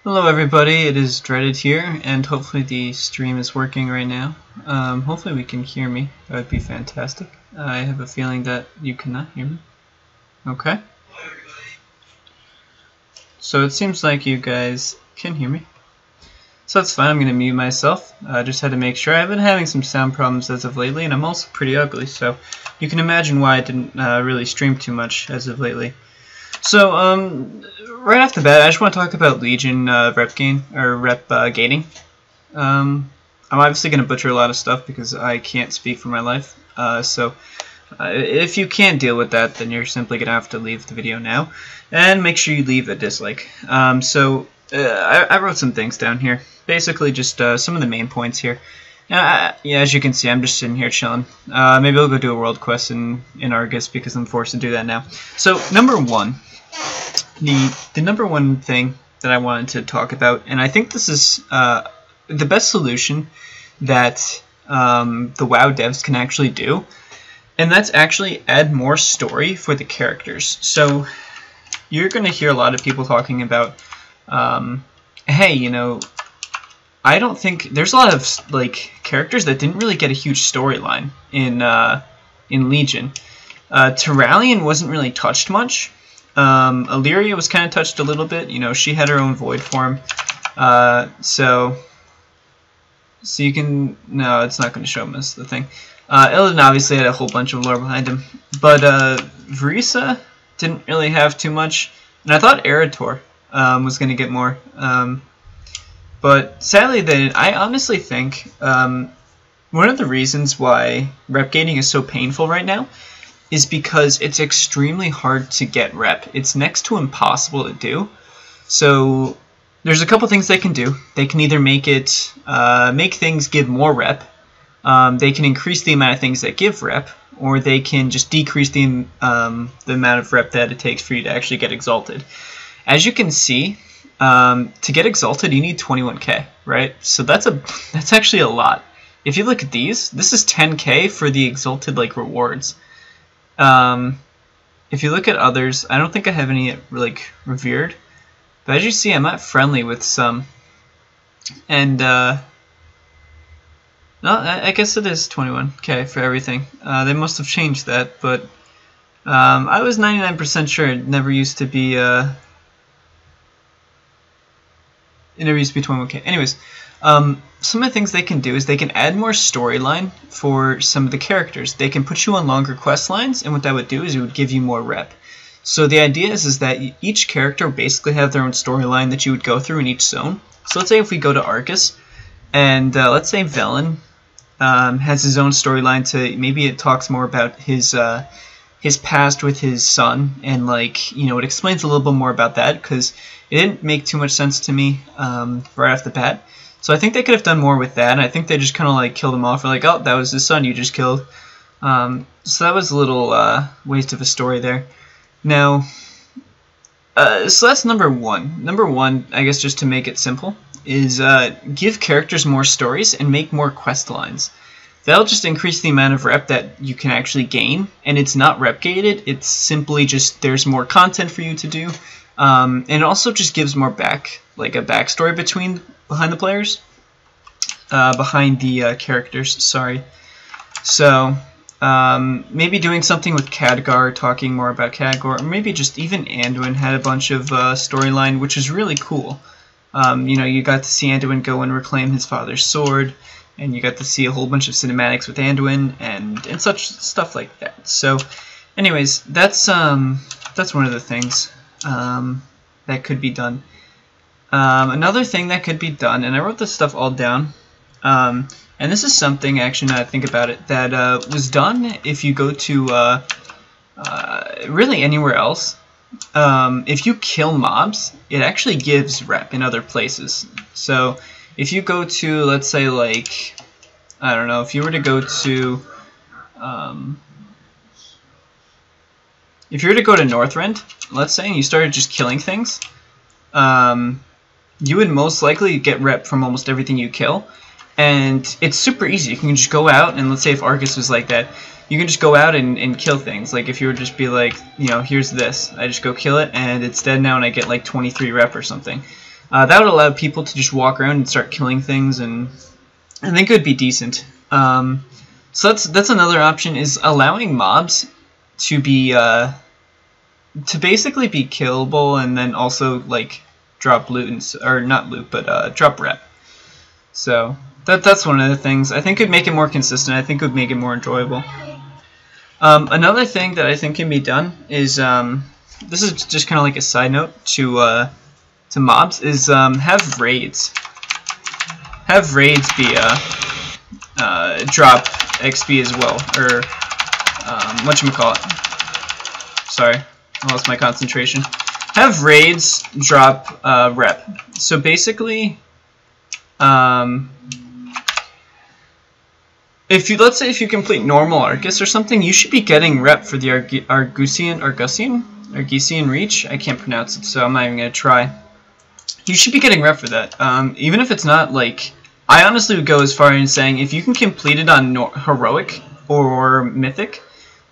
Hello everybody, it is Dreaded here, and hopefully the stream is working right now. Hopefully we can hear me. That would be fantastic. I have a feeling that you cannot hear me. Okay. So it seems like you guys can hear me. So that's fine, I'm going to mute myself. Just had to make sure. I've been having some sound problems as of lately, and I'm also pretty ugly, so you can imagine why I didn't really stream too much as of lately. So, right off the bat, I just want to talk about Legion rep gain, or rep gating. I'm obviously going to butcher a lot of stuff because I can't speak for my life. If you can't deal with that, then you're simply going to have to leave the video now. And make sure you leave a dislike. I wrote some things down here. Basically just some of the main points here. Yeah, as you can see, I'm just sitting here chilling. Maybe I'll go do a world quest in Argus because I'm forced to do that now. So, number one. The number one thing that I wanted to talk about, and I think this is the best solution that the WoW devs can actually do, and that's actually add more story for the characters. So you're going to hear a lot of people talking about, hey, you know, I don't think there's a lot of like characters that didn't really get a huge storyline in Legion. Terralion wasn't really touched much. Illyria was kind of touched a little bit. You know, she had her own void form. So you can... No, it's not going to show him as the thing. Illidan obviously had a whole bunch of lore behind him. But Vrisa didn't really have too much. And I thought Erator was going to get more. But sadly they didn't. I honestly think one of the reasons why rep gating is so painful right now is because it's extremely hard to get rep. It's next to impossible to do. So there's a couple things they can do. They can either make it make things give more rep. They can increase the amount of things that give rep, or they can just decrease the amount of rep that it takes for you to actually get exalted. As you can see, to get exalted you need 21k, right? So that's actually a lot. If you look at these, this is 10k for the exalted like rewards. If you look at others, I don't think I have any like revered, but as you see, I'm not friendly with some, and no, I guess it is 21k for everything. They must have changed that, but I was 99% sure it never used to be 21k. Anyways, some of the things they can do is they can add more storyline for some of the characters. They can put you on longer quest lines, and what that would do is it would give you more rep. So the idea is that each character basically have their own storyline that you would go through in each zone. So let's say if we go to Arcus, and let's say Velen has his own storyline to, maybe it talks more about his past with his son, and like, you know, it explains a little bit more about that, because it didn't make too much sense to me right off the bat. So I think they could have done more with that, and I think they just kind of like killed him off. Or like, oh, that was his son you just killed. So that was a little waste of a story there. Now, so that's number one. Number one, I guess just to make it simple, is give characters more stories and make more quest lines. That'll just increase the amount of rep that you can actually gain, and it's not rep gated. It's simply just there's more content for you to do, and it also just gives more like a backstory behind the players, behind the characters. Sorry. So maybe doing something with Khadgar, talking more about Khadgar, or maybe just even Anduin had a bunch of storyline, which is really cool. You know, you got to see Anduin go and reclaim his father's sword, and you got to see a whole bunch of cinematics with Anduin and such stuff like that. So, anyways, that's one of the things that could be done. Another thing that could be done, and I wrote this stuff all down, and this is something, actually, now that I think about it, that was done if you go to really anywhere else. If you kill mobs, it actually gives rep in other places. So if you go to, let's say, like, I don't know, if you were to go to Northrend, let's say, and you started just killing things, you would most likely get rep from almost everything you kill. And it's super easy. You can just go out, and let's say if Arcus was like that, you can just go out and kill things. Like if you would just be like, you know, here's this, I just go kill it, and it's dead now, and I get like 23 rep or something. That would allow people to just walk around and start killing things, and I think it would be decent. So that's another option, is allowing mobs to be to basically be killable, and then also like drop loot or not loot, but drop rep. So that's one of the things. I think it would make it more consistent. I think it would make it more enjoyable. Another thing that I think can be done is this is just kind of like a side note to mobs, is have raids. Have raids be drop XP as well, or whatchamacallit. Sorry, I lost my concentration. Have raids drop rep. So basically, let's say if you complete normal Arcus or something, you should be getting rep for the Argusian Reach. I can't pronounce it, so I'm not even gonna try. You should be getting rep for that, even if it's not like. I honestly would go as far as saying if you can complete it on heroic or mythic,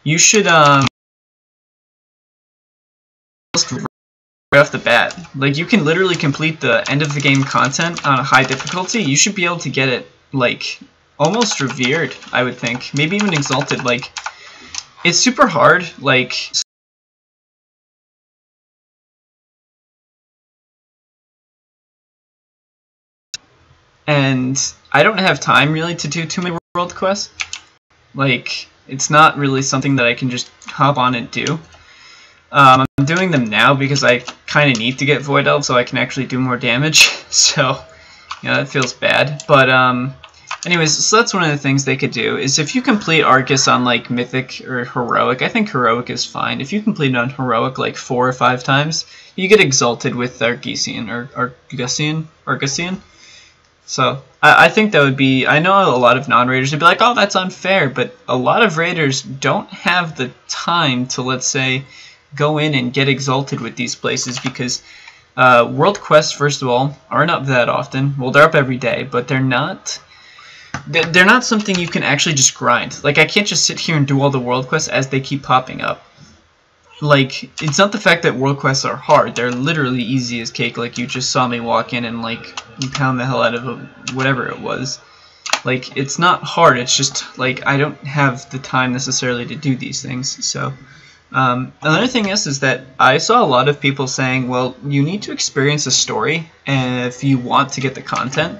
you should right off the bat. Like, you can literally complete the end of the game content on a high difficulty. You should be able to get it like almost revered, I would think, maybe even exalted. Like, it's super hard. Like. And I don't have time really to do too many world quests. Like, it's not really something that I can just hop on and do. I'm doing them now because I kind of need to get Void Elf so I can actually do more damage. So, yeah, that feels bad. But anyways, so that's one of the things they could do, is if you complete Arcus on like Mythic or Heroic, I think Heroic is fine. If you complete it on Heroic like 4 or 5 times, you get exalted with Argusian or Argusian. So I think that would be. I know a lot of non-raiders would be like, "Oh, that's unfair," but a lot of raiders don't have the time to, let's say, go in and get exalted with these places, because world quests, first of all, aren't up that often. Well, they're up every day, but they're not. They're not something you can actually just grind. Like, I can't just sit here and do all the world quests as they keep popping up. Like, it's not the fact that world quests are hard. They're literally easy as cake. Like, you just saw me walk in and, like, pound the hell out of whatever it was. Like, it's not hard. It's just, like, I don't have the time necessarily to do these things. So, another thing is that I saw a lot of people saying, well, you need to experience a story if you want to get the content.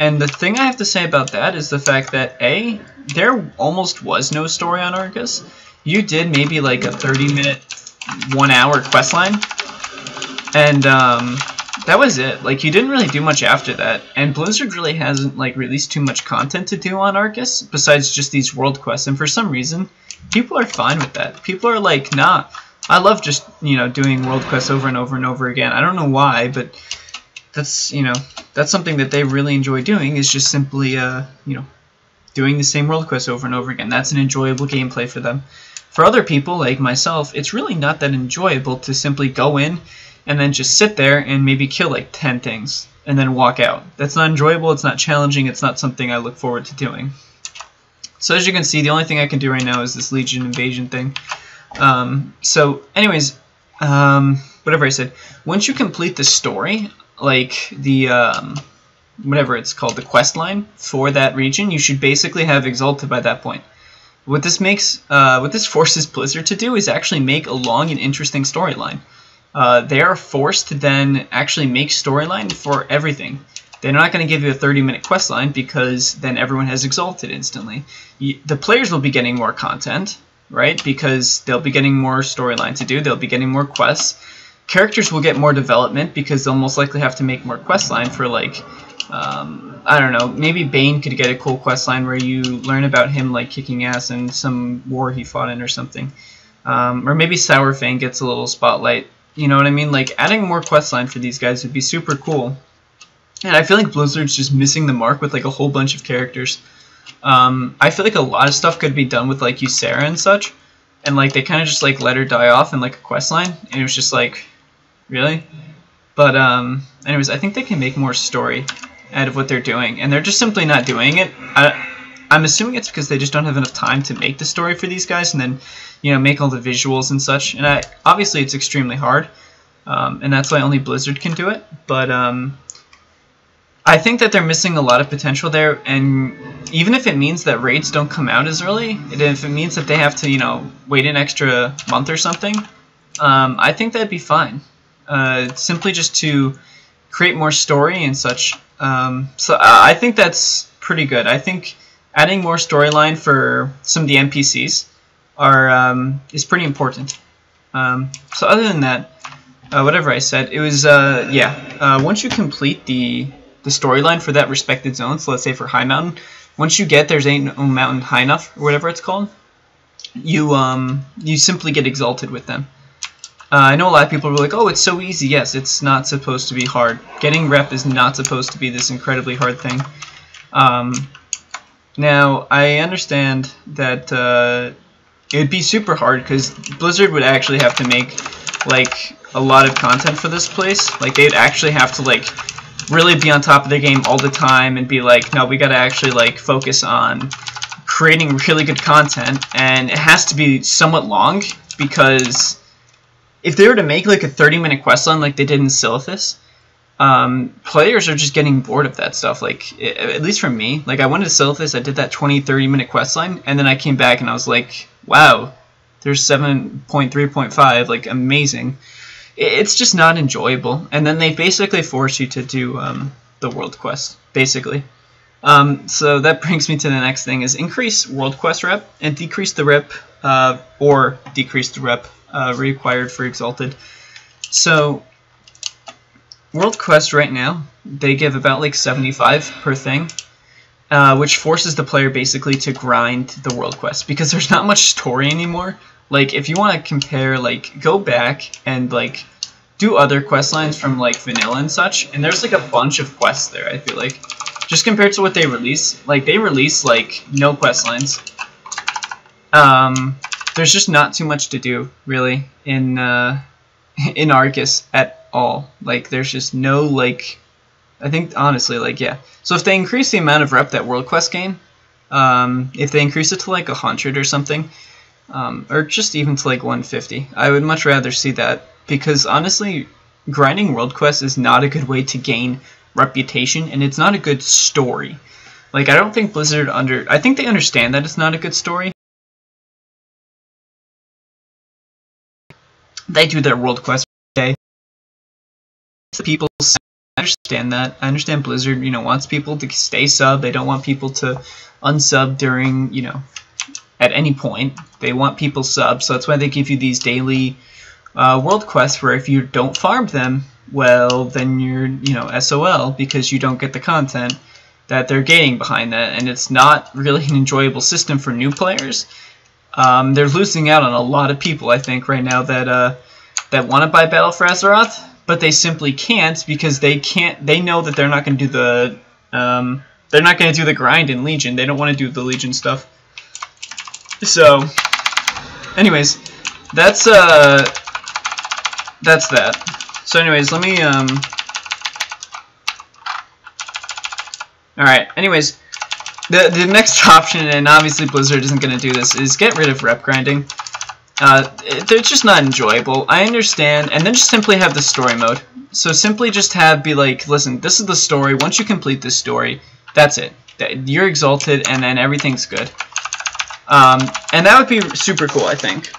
And the thing I have to say about that is the fact that, A, there almost was no story on Arcus. You did maybe like a 30-minute, 1-hour quest line, and that was it. Like, you didn't really do much after that, and Blizzard really hasn't like released too much content to do on Arcus besides just these world quests. And for some reason, people are fine with that. People are like, nah, I love just, you know, doing world quests over and over and over again. I don't know why, but that's, you know, that's something that they really enjoy doing, is just simply, you know, doing the same world quests over and over again. That's an enjoyable gameplay for them. For other people, like myself, it's really not that enjoyable to simply go in and then just sit there and maybe kill like 10 things and then walk out. That's not enjoyable, it's not challenging, it's not something I look forward to doing. So as you can see, the only thing I can do right now is this Legion Invasion thing. So anyways, whatever I said, once you complete the story, like the whatever it's called, the quest line for that region, you should basically have exalted by that point. What this forces Blizzard to do is actually make a long and interesting storyline. They are forced to then actually make storyline for everything. They're not going to give you a 30-minute quest line, because then everyone has exalted instantly. The players will be getting more content, right? Because they'll be getting more storyline to do. They'll be getting more quests. Characters will get more development, because they'll most likely have to make more quest line for, like, I don't know, maybe Bane could get a cool quest line where you learn about him like kicking ass in some war he fought in or something. Or maybe Sourfang gets a little spotlight. You know what I mean? Like, adding more quest line for these guys would be super cool. And I feel like Blizzard's just missing the mark with like a whole bunch of characters. I feel like a lot of stuff could be done with like Ysera and such, and like they kind of just like let her die off in like a quest line, and it was just like, really? But anyways, I think they can make more story out of what they're doing, and they're just simply not doing it. I'm assuming it's because they just don't have enough time to make the story for these guys, and then, you know, make all the visuals and such. And obviously it's extremely hard. and that's why only Blizzard can do it. But I think that they're missing a lot of potential there, and even if it means that raids don't come out as early, and if it means that they have to, you know, wait an extra month or something, I think that'd be fine. Simply just to create more story and such. So I think that's pretty good. I think adding more storyline for some of the NPCs is pretty important. So other than that, whatever I said, it was once you complete the storyline for that respected zone, so let's say for High Mountain, once you get there's ain't no mountain high enough or whatever it's called, you simply get exalted with them. I know a lot of people were like, oh, it's so easy. Yes, it's not supposed to be hard. Getting rep is not supposed to be this incredibly hard thing. Now, I understand that it would be super hard because Blizzard would actually have to make like a lot of content for this place. Like they'd actually have to like really be on top of their game all the time and be like, no, we gotta actually like focus on creating really good content, and it has to be somewhat long, because if they were to make like a 30-minute questline like they did in Silithus, players are just getting bored of that stuff. Like, at least for me, like I went to Silithus, I did that 20-30 minute questline, and then I came back and I was like, wow, there's 7.3.5, like amazing. It's just not enjoyable. And then they basically force you to do the world quest, basically. So that brings me to the next thing, is increase world quest rep and decrease the rep required for Exalted. So world quest right now, they give about like 75 per thing, which forces the player basically to grind the world quest, because there's not much story anymore. Like, if you want to compare, like, go back and, like, do other quest lines from, like, vanilla and such, and there's, like, a bunch of quests there, I feel like. Just compared to what they release. Like, they release, like, no quest lines. There's just not too much to do, really, in Arcus at all. Like, there's just no, like, I think, honestly, like, yeah. So if they increase the amount of rep that world quest gain, if they increase it to, like, 100 or something, or just even to like 150. I would much rather see that, because honestly, grinding world quests is not a good way to gain reputation, and it's not a good story. Like, I don't think Blizzard I think they understand that it's not a good story. They do their world quest every day. People, I understand that. I understand Blizzard, you know, wants people to stay sub. They don't want people to unsub during, you know, at any point. They want people sub, so that's why they give you these daily world quests, where if you don't farm them, well, then you're, you know, SOL, because you don't get the content that they're gaining behind that, and it's not really an enjoyable system for new players. They're losing out on a lot of people, I think, right now that want to buy Battle for Azeroth, but they simply can't, because they know that they're not going to do the grind in Legion. They don't want to do the Legion stuff. So, anyways, that's that. So anyways, let me, alright, anyways, the next option, and obviously Blizzard isn't going to do this, is get rid of rep grinding. They're just not enjoyable. I understand, and then just simply have the story mode. So simply just be like, listen, this is the story. Once you complete this story, that's it. You're exalted, and then everything's good. And that would be super cool, I think.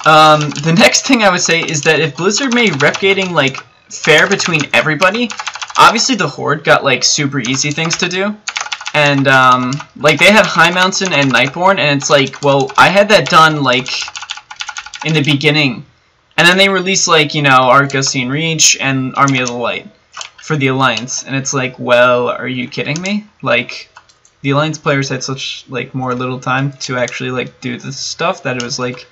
The next thing I would say is that if Blizzard made rep gating, like, fair between everybody, obviously the Horde got, like, super easy things to do. And, like, they had High Mountain and Nightborne, and it's like, well, I had that done, like, in the beginning. And then they released, like, you know, Argosian Reach and Army of the Light for the Alliance. And it's like, well, are you kidding me? Like, the Alliance players had such, like, more little time to actually, like, do this stuff that it was, like,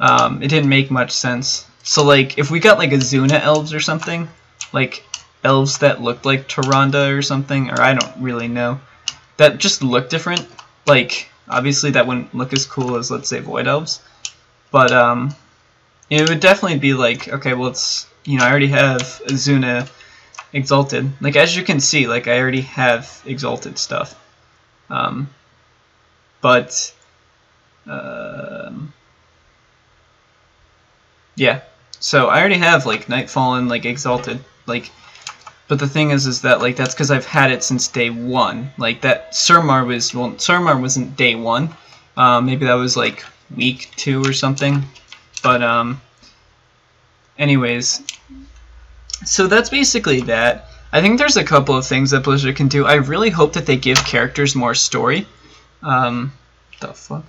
it didn't make much sense. So, like, if we got, like, Azuna elves or something, like, elves that looked like Tyrande or something, or I don't really know, that just look different, like, obviously that wouldn't look as cool as, let's say, Void Elves, but, it would definitely be like, okay, well, it's, you know, I already have Azuna Exalted. Like, as you can see, like, I already have Exalted stuff. Yeah. So I already have like Nightfall and like Exalted, like, but the thing is that like that's because I've had it since day 1. Like that Surmar was, well, Surmar wasn't day 1. Maybe that was like week 2 or something. But anyways, so that's basically that. I think there's a couple of things that Blizzard can do. I really hope that they give characters more story. The fuck?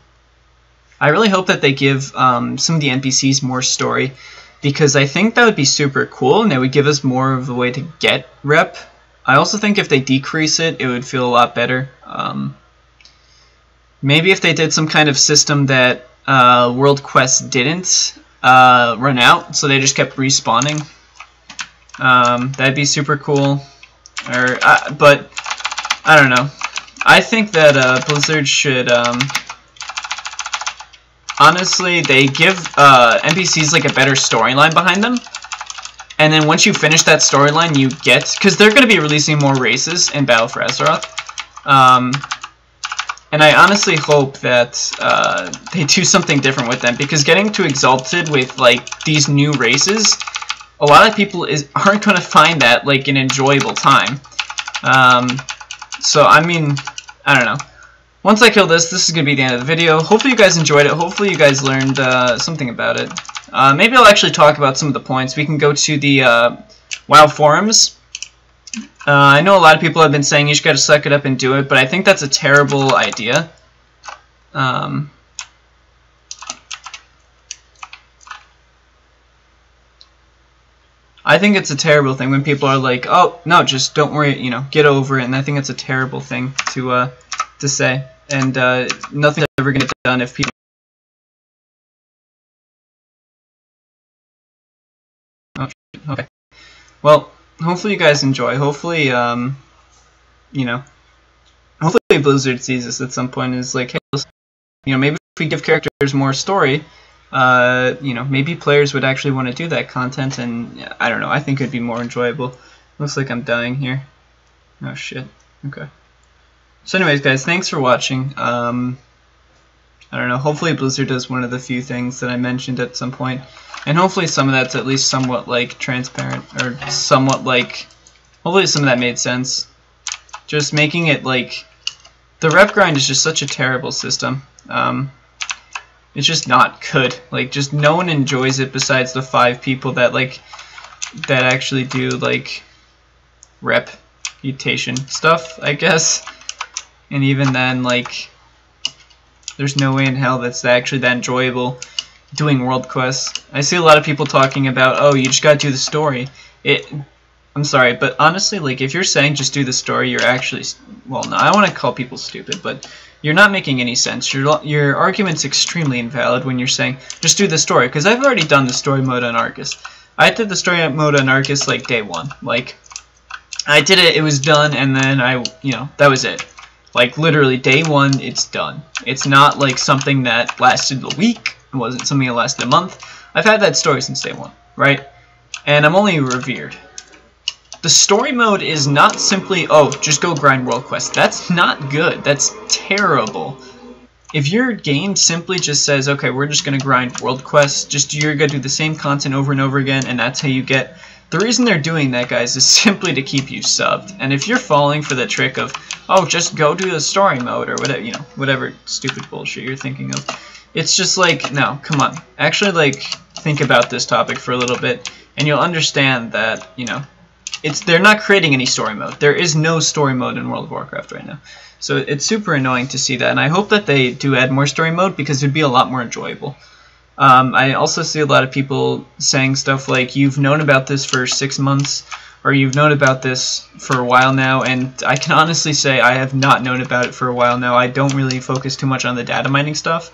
I really hope that they give some of the NPCs more story, because I think that would be super cool, and it would give us more of a way to get rep. I also think if they decrease it, it would feel a lot better. Maybe if they did some kind of system that World Quest didn't run out, so they just kept respawning. That'd be super cool. Or, but I don't know. I think that Blizzard should, honestly, they give NPCs like a better storyline behind them. And then once you finish that storyline, you get, because they're going to be releasing more races in Battle for Azeroth. And I honestly hope that they do something different with them, because getting to Exalted with like these new races, a lot of people aren't going to find that like an enjoyable time. So I mean, I don't know. Once I kill this is going to be the end of the video. Hopefully you guys enjoyed it. Hopefully you guys learned something about it. Maybe I'll actually talk about some of the points. We can go to the WoW forums. I know a lot of people have been saying you just got to suck it up and do it, but I think that's a terrible idea. I think it's a terrible thing when people are like, "Oh no, just don't worry, you know, get over it." And I think it's a terrible thing to say, and nothing's ever gonna get done if people. Oh, okay. Well, hopefully you guys enjoy. Hopefully, you know, hopefully Blizzard sees this at some point and is like, hey, listen, you know, maybe if we give characters more story, you know, maybe players would actually want to do that content, and I don't know, I think it'd be more enjoyable. Looks like I'm dying here. Oh shit. Okay. So anyways, guys, thanks for watching. I don't know, hopefully Blizzard does one of the few things that I mentioned at some point, and hopefully some of that's at least somewhat like transparent, or somewhat like, hopefully some of that made sense. Just making it like, the rep grind is just such a terrible system. It's just not good. Like, just no one enjoys it besides the 5 people that like, that actually do like reputation stuff, I guess. And even then, like, there's no way in hell that's actually that enjoyable doing world quests. I see a lot of people talking about, oh, you just gotta do the story. I'm sorry, but honestly, like, if you're saying just do the story, you're actually, well, no, I don't want to call people stupid, but you're not making any sense. Your argument's extremely invalid when you're saying just do the story, because I've already done the story mode on Arcus. I did the story mode on Arcus like day 1. Like, I did it, it was done, and then you know, that was it. Like, literally, day 1, it's done. It's not like something that lasted a week. It wasn't something that lasted a month. I've had that story since day 1, right? And I'm only revered. The story mode is not simply, oh, just go grind world quests. That's not good. That's terrible. If your game simply just says, okay, we're just going to grind world quests, just you're going to do the same content over and over again, and that's how you get... The reason they're doing that, guys, is simply to keep you subbed. And if you're falling for the trick of, oh, just go do the story mode, or whatever, you know, whatever stupid bullshit you're thinking of, it's just like, no, come on. Actually, like, think about this topic for a little bit, and you'll understand that, you know, they're not creating any story mode. There is no story mode in World of Warcraft right now. So it's super annoying to see that, and I hope that they do add more story mode, because it would be a lot more enjoyable. I also see a lot of people saying stuff like, you've known about this for 6 months, or you've known about this for a while now, and I can honestly say I have not known about it for a while now. I don't really focus too much on the data mining stuff,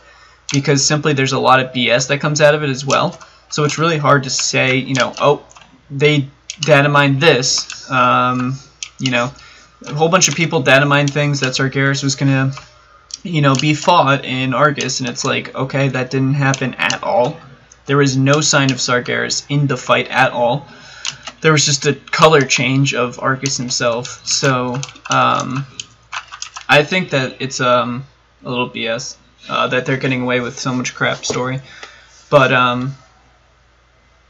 because simply there's a lot of BS that comes out of it as well. So it's really hard to say, you know, oh, they data mined this, you know, a whole bunch of people data mined things that Sargeras was gonna, you know, be fought in Argus, and it's like, okay, that didn't happen at all. There was no sign of Sargeras in the fight at all. There was just a color change of Argus himself. So I think that it's a little BS that they're getting away with so much crap story. But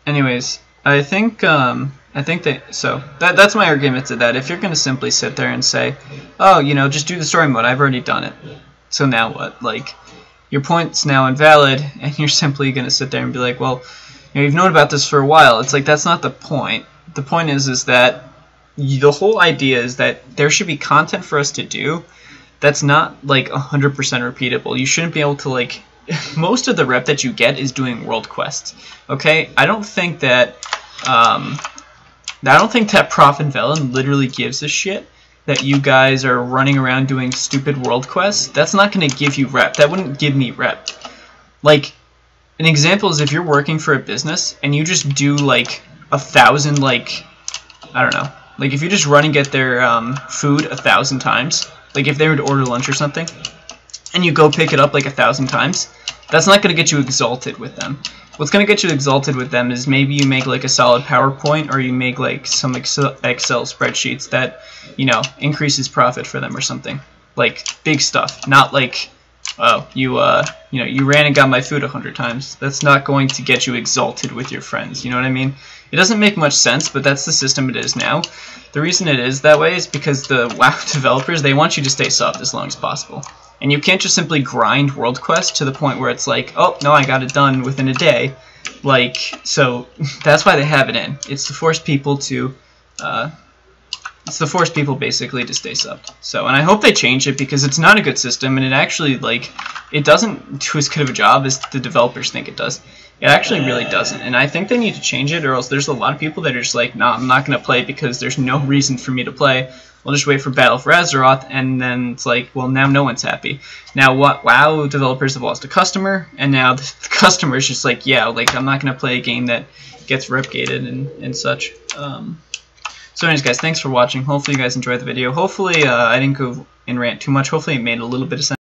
anyways, I think that's my argument to that. If you're gonna simply sit there and say, oh, you know, just do the story mode, I've already done it, so now what? Like, your point's now invalid, and you're simply gonna sit there and be like, well, you know, you've known about this for a while. It's like, that's not the point. The point is that the whole idea is that there should be content for us to do that's not like 100% repeatable. You shouldn't be able to, like, most of the rep that you get is doing world quests. Okay, I don't think that Prof and Velen literally gives a shit that you guys are running around doing stupid world quests. That's not going to give you rep. That wouldn't give me rep. Like, an example is if you're working for a business and you just do like 1,000, like, I don't know, like if you just run and get their food 1,000 times, like if they were to order lunch or something, and you go pick it up like 1,000 times, that's not going to get you exalted with them. What's going to get you exalted with them is maybe you make like a solid PowerPoint, or you make like some Excel spreadsheets that, you know, increases profit for them or something. Like big stuff, not like, oh, you know, you ran and got my food 100 times. That's not going to get you exalted with your friends. You know what I mean? It doesn't make much sense, but that's the system it is now. The reason it is that way is because the WoW developers, they want you to stay subbed as long as possible. And you can't just simply grind world quests to the point where it's like, oh, no, I got it done within a day. Like, so that's why they have it in. It's to force people to, basically to stay subbed. So, and I hope they change it, because it's not a good system, and it actually, like, it doesn't do as good of a job as the developers think it does. It actually really doesn't, and I think they need to change it, or else there's a lot of people that are just like, nah, I'm not going to play because there's no reason for me to play. I'll just wait for Battle for Azeroth, and then it's like, well, now no one's happy. Now what? WoW developers have lost a customer, and now the customer is just like, yeah, like, I'm not going to play a game that gets rep gated and such. So anyways, guys, thanks for watching. Hopefully you guys enjoyed the video. Hopefully I didn't go and rant too much. Hopefully it made a little bit of sense.